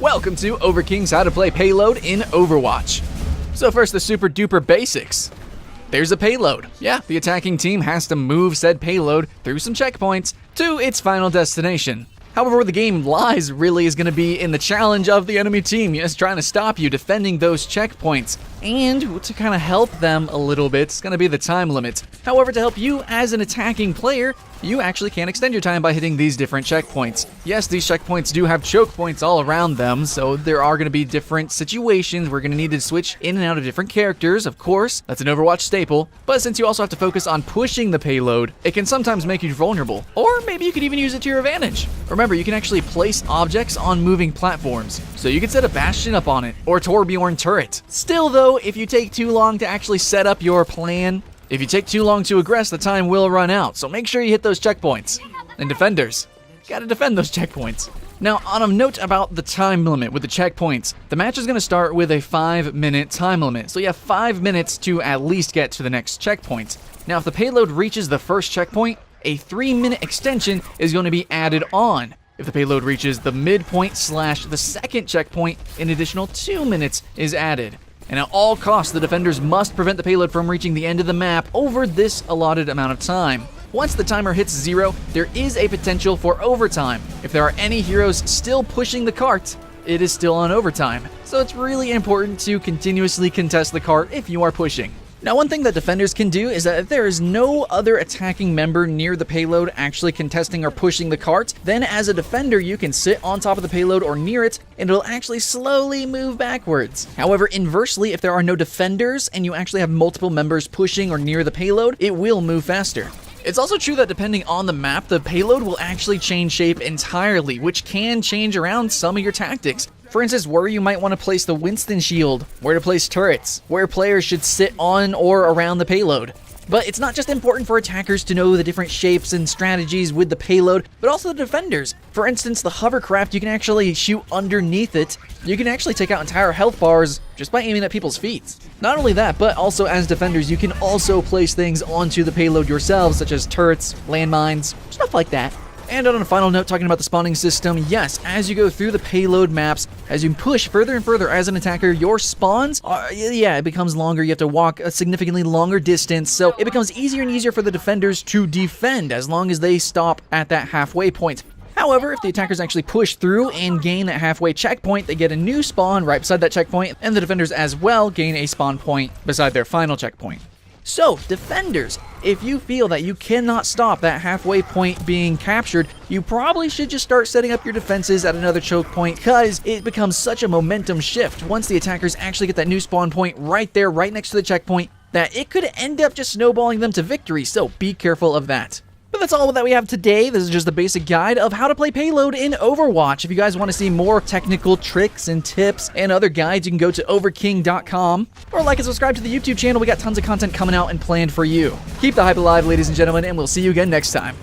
Welcome to OverKing's How to Play Payload in Overwatch. So first, the super duper basics. There's a payload. Yeah, the attacking team has to move said payload through some checkpoints to its final destination. However, where the game lies really is going to be in the challenge of the enemy team, just trying to stop you defending those checkpoints. And to kind of help them a little bit, it's going to be the time limit. However, to help you as an attacking player, you actually can extend your time by hitting these different checkpoints. Yes, these checkpoints do have choke points all around them, so there are going to be different situations. We're going to need to switch in and out of different characters, of course. That's an Overwatch staple. But since you also have to focus on pushing the payload, it can sometimes make you vulnerable. Or maybe you could even use it to your advantage. Remember, you can actually place objects on moving platforms. So you can set a Bastion up on it, or Torbjorn turret. Still though, if you take too long to actually set up your plan, if you take too long to aggress, the time will run out, so make sure you hit those checkpoints. And defenders, gotta defend those checkpoints. Now, on a note about the time limit with the checkpoints, the match is gonna start with a 5-minute time limit, so you have 5 minutes to at least get to the next checkpoint. Now, if the payload reaches the first checkpoint, a 3-minute extension is going to be added on. If the payload reaches the midpoint / the second checkpoint, an additional 2 minutes is added. And at all costs, the defenders must prevent the payload from reaching the end of the map over this allotted amount of time. Once the timer hits 0, there is a potential for overtime. If there are any heroes still pushing the cart, it is still on overtime. So it's really important to continuously contest the cart if you are pushing. Now, one thing that defenders can do is that if there is no other attacking member near the payload actually contesting or pushing the cart, then as a defender you can sit on top of the payload or near it and it'll actually slowly move backwards. However, inversely, if there are no defenders and you actually have multiple members pushing or near the payload, it will move faster. It's also true that depending on the map, the payload will actually change shape entirely, which can change around some of your tactics. For instance, where you might want to place the Winston shield, where to place turrets, where players should sit on or around the payload. But it's not just important for attackers to know the different shapes and strategies with the payload, but also the defenders. For instance, the hovercraft, you can actually shoot underneath it. You can actually take out entire health bars just by aiming at people's feet. Not only that, but also as defenders, you can also place things onto the payload yourselves, such as turrets, landmines, stuff like that. And on a final note, talking about the spawning system, yes, as you go through the payload maps, as you push further and further as an attacker, your spawns, it becomes longer. You have to walk a significantly longer distance, so it becomes easier and easier for the defenders to defend as long as they stop at that halfway point. However, if the attackers actually push through and gain that halfway checkpoint, they get a new spawn right beside that checkpoint, and the defenders as well gain a spawn point beside their final checkpoint. So, defenders, if you feel that you cannot stop that halfway point being captured, you probably should just start setting up your defenses at another choke point, because it becomes such a momentum shift once the attackers actually get that new spawn point right there, right next to the checkpoint, that it could end up just snowballing them to victory, so be careful of that. But that's all that we have today. This is just the basic guide of how to play Payload in Overwatch. If you guys want to see more technical tricks and tips and other guides, you can go to OverKing.com or like and subscribe to the YouTube channel. We got tons of content coming out and planned for you. Keep the hype alive, ladies and gentlemen, and we'll see you again next time.